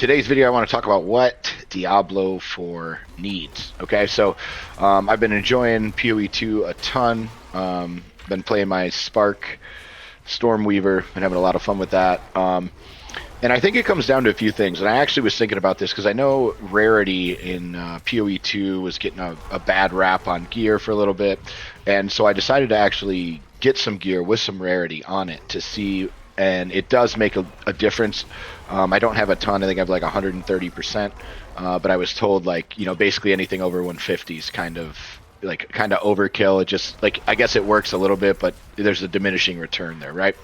today's video, I want to talk about what Diablo 4 needs. Okay, so I've been enjoying PoE 2 a ton. Been playing my Spark Stormweaver, been having a lot of fun with that. And I think it comes down to a few things. And I actually was thinking about this because I know rarity in PoE 2 was getting a bad rap on gear for a little bit. And so I decided to actually get some gear with some rarity on it to see. And it does make a difference. I don't have a ton. I think I have like 130%. But I was told basically anything over 150 is kind of overkill. It just I guess it works a little bit, but there's a diminishing return there, right?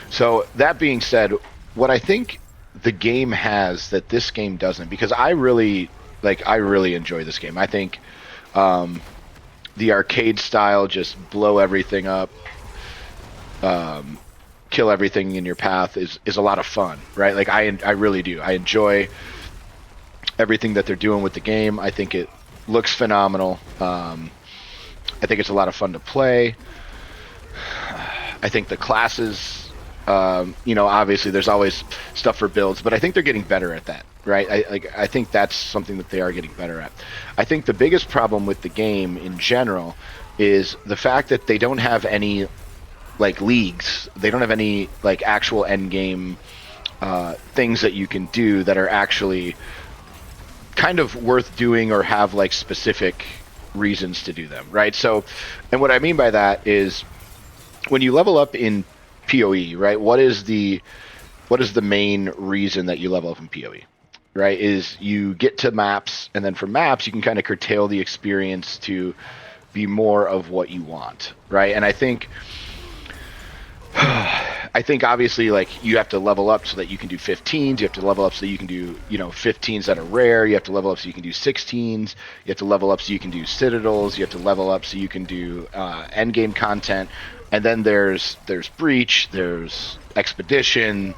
So that being said, what I think the game has that this game doesn't, because I really enjoy this game. I think the arcade style, just blow everything up, kill everything in your path is a lot of fun, right? Like I really do. I enjoy everything that they're doing with the game. I think it looks phenomenal. I think it's a lot of fun to play. I think the classes, obviously there's always stuff for builds, but I think they're getting better at that, right? I think that's something that they are getting better at. I think the biggest problem with the game in general is the fact that they don't have any leagues. They don't have any actual end game things that you can do that are actually kind of worth doing or have specific reasons to do them, right? So, and what I mean by that is when you level up in PoE, right? What is the main reason that you level up in PoE, right? Is you get to maps, and then from maps you can kind of curtail the experience to be more of what you want, right? And I think obviously you have to level up so that you can do 15s. You have to level up so that you can do 15s that are rare. You have to level up so you can do 16s. You have to level up so you can do citadels. You have to level up so you can do end game content. And then there's breach. There's expedition.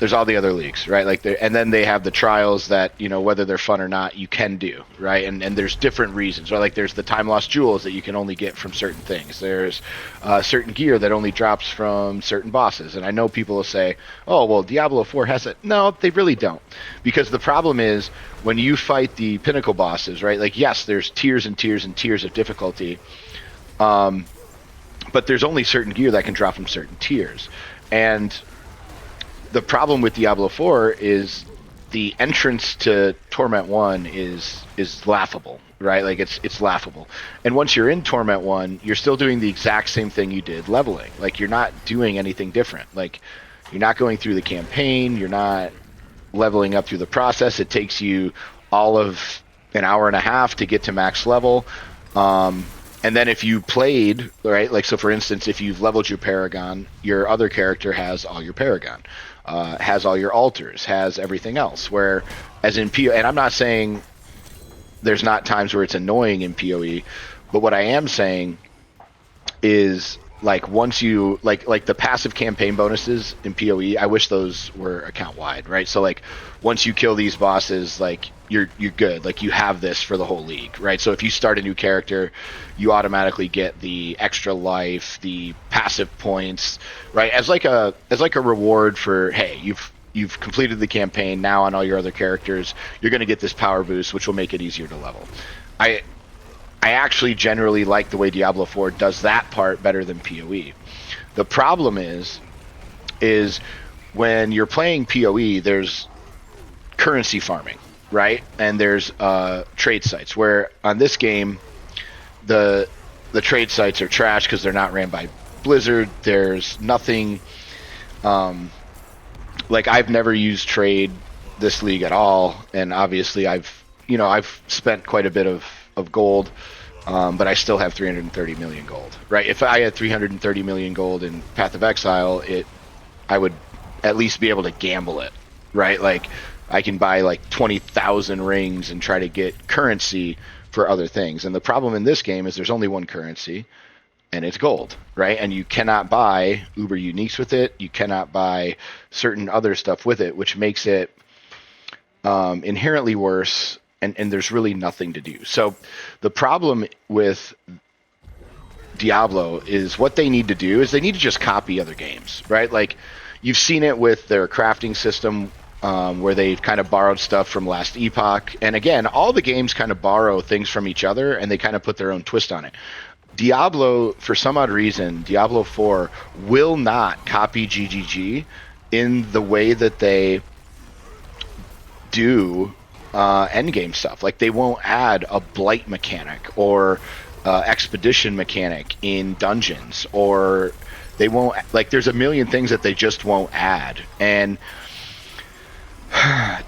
There's all the other leagues, right? And then they have the trials that whether they're fun or not, you can do, right? And there's different reasons, right? There's the time lost jewels that you can only get from certain things. There's certain gear that only drops from certain bosses. And I know people will say, oh, well, Diablo 4 has it. No, they really don't, because the problem is when you fight the pinnacle bosses, right? Yes, there's tiers and tiers and tiers of difficulty, but there's only certain gear that can drop from certain tiers. And the problem with Diablo 4 is the entrance to Torment 1 is laughable, right? It's laughable. And once you're in Torment 1, you're still doing the exact same thing you did leveling. You're not doing anything different. You're not going through the campaign, you're not leveling up through the process. It takes you all of an hour and a half to get to max level. And then if you played, right, so for instance, if you've leveled your Paragon, your other character has all your Paragon, has all your altars, has everything else. Where, as in PoE, and I'm not saying there's not times where it's annoying in PoE, but what I am saying is once you the passive campaign bonuses in PoE, I wish those were account wide, right? So once you kill these bosses, you're good. You have this for the whole league, right? So if you start a new character, you automatically get the extra life, the passive points, right? As a reward for, hey, you've completed the campaign. Now on all your other characters, you're going to get this power boost, which will make it easier to level. I actually generally like the way Diablo 4 does that part better than PoE. The problem is when you're playing PoE, there's currency farming, right? And there's trade sites, where on this game, the trade sites are trash because they're not ran by Blizzard. There's nothing, I've never used trade this league at all, and obviously I've spent quite a bit of gold, but I still have 330 million gold, right? If I had 330 million gold in Path of Exile, I would at least be able to gamble it, right? I can buy 20,000 rings and try to get currency for other things. And the problem in this game is there's only one currency, and it's gold, right? And you cannot buy Uber Uniques with it. You cannot buy certain other stuff with it, which makes it inherently worse, and there's really nothing to do. So the problem with Diablo is what they need to do is they need to just copy other games, right? You've seen it with their crafting system. where they've kind of borrowed stuff from Last Epoch. And again, all the games kind of borrow things from each other and they kind of put their own twist on it. Diablo, for some odd reason, Diablo 4 will not copy GGG in the way that they do endgame stuff. Like, they won't add a blight mechanic or expedition mechanic in dungeons, or they won't, like, there's a million things that they just won't add. And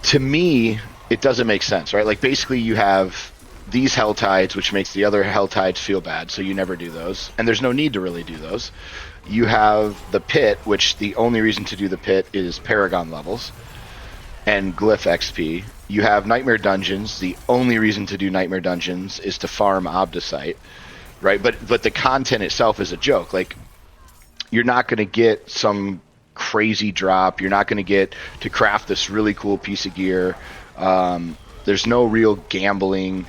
to me, it doesn't make sense, right? Like, basically you have these hell tides, which makes the other hell tides feel bad, so you never do those, and there's no need to really do those. You have the pit, which the only reason to do the pit is paragon levels and glyph XP. You have nightmare dungeons. The only reason to do nightmare dungeons is to farm Obdicite, right? But the content itself is a joke. Like, you're not going to get some crazy drop. You're not going to get to craft this really cool piece of gear. There's no real gambling.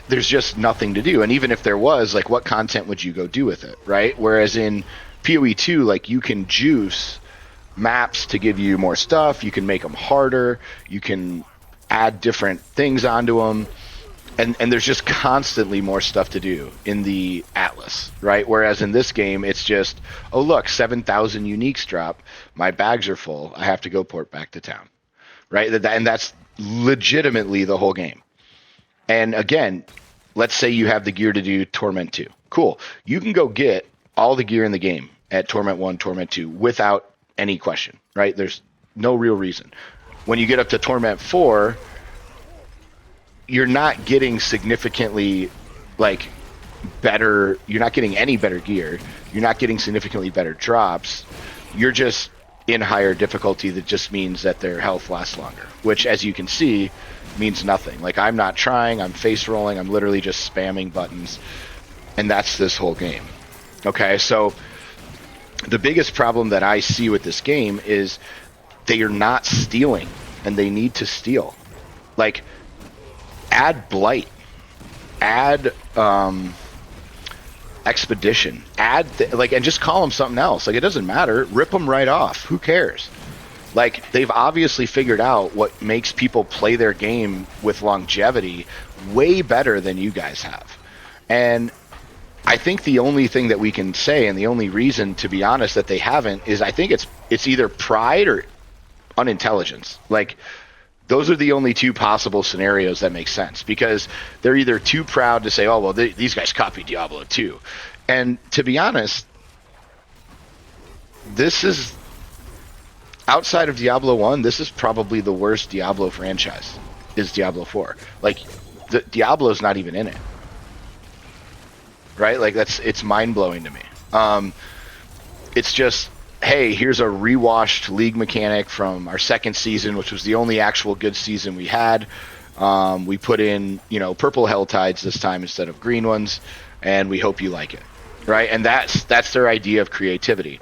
There's just nothing to do. And even if there was, like, what content would you go do with it, right? Whereas in PoE 2, like, you can juice maps to give you more stuff. You can make them harder. You can add different things onto them. And there's just constantly more stuff to do in the Atlas, right? Whereas in this game, it's just, oh, look, 7,000 uniques drop. My bags are full. I have to go port back to town, right? And that's legitimately the whole game. And again, let's say you have the gear to do Torment 2. Cool. You can go get all the gear in the game at Torment 1, Torment 2 without any question, right? There's no real reason. When you get up to Torment 4, you're not getting significantly, like, better. You're not getting any better gear. You're not getting significantly better drops. You're just in higher difficulty. That just means that their health lasts longer, which, as you can see, means nothing. Like, I'm not trying. I'm face rolling. I'm literally just spamming buttons. And that's this whole game. Okay, so the biggest problem that I see with this game is they are not stealing, and they need to steal. Like, add blight, add expedition, add and just call them something else. Like, it doesn't matter. Rip them right off. Who cares? Like, they've obviously figured out what makes people play their game with longevity way better than you guys have. And I think the only thing that we can say, and the only reason, to be honest, that they haven't is, I think it's either pride or unintelligence. Like, those are the only two possible scenarios that make sense, because they're either too proud to say, oh, well, these guys copied Diablo 2. And to be honest, this is, outside of Diablo 1, this is probably the worst Diablo franchise, is Diablo 4. Like, Diablo's not even in it. Right? Like, it's mind-blowing to me. It's just, hey, here's a rewashed League mechanic from our second season, which was the only actual good season we had. We put in, purple hell tides this time instead of green ones, and we hope you like it. Right? And that's their idea of creativity.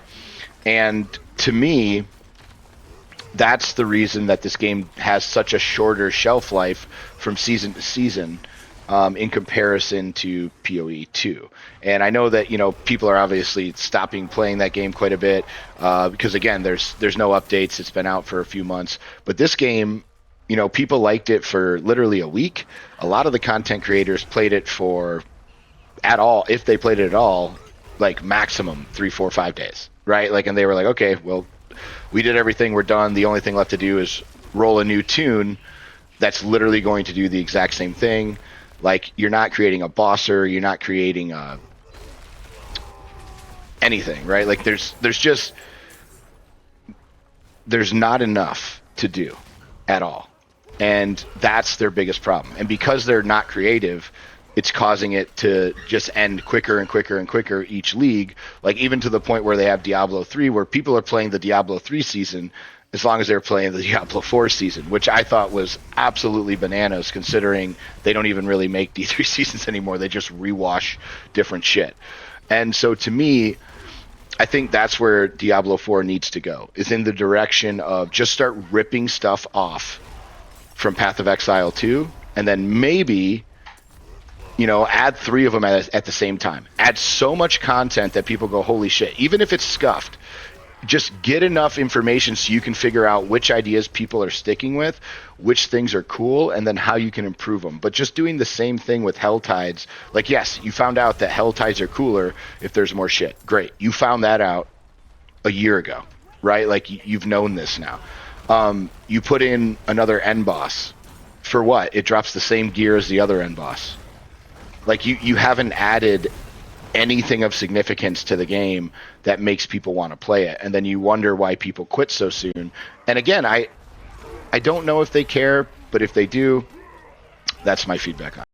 And to me, that's the reason that this game has such a shorter shelf life from season to season, in comparison to PoE 2. And I know that, people are obviously stopping playing that game quite a bit, because, again, there's no updates. It's been out for a few months. But this game, people liked it for literally a week. A lot of the content creators played it for, at all, if they played it at all, like, maximum 3, 4, 5 days, right? Like, and they were like, okay, well, we did everything. We're done. The only thing left to do is roll a new tune that's literally going to do the exact same thing. Like, you're not creating a bosser, you're not creating anything, right? Like, there's not enough to do at all. And that's their biggest problem. And because they're not creative, it's causing it to just end quicker and quicker and quicker each league. Like, even to the point where they have Diablo 3, where people are playing the Diablo 3 season as long as they're playing the Diablo 4 season, which I thought was absolutely bananas, considering they don't even really make D3 seasons anymore. They just rewash different shit. And so, to me, I think that's where Diablo 4 needs to go, is in the direction of just start ripping stuff off from Path of Exile 2, and then maybe, add 3 of them at the same time. Add so much content that people go, holy shit. Even if it's scuffed, just get enough information so you can figure out which ideas people are sticking with, which things are cool, and then how you can improve them. But just doing the same thing with Hell Tides, like, yes, you found out that Hell Tides are cooler if there's more shit. Great. You found that out a year ago, right? Like, you've known this now. You put in another end boss. For what? It drops the same gear as the other end boss. Like, you haven't added anything of significance to the game that makes people want to play it, and then you wonder why people quit so soon. And again, I don't know if they care, but if they do, that's my feedback on it.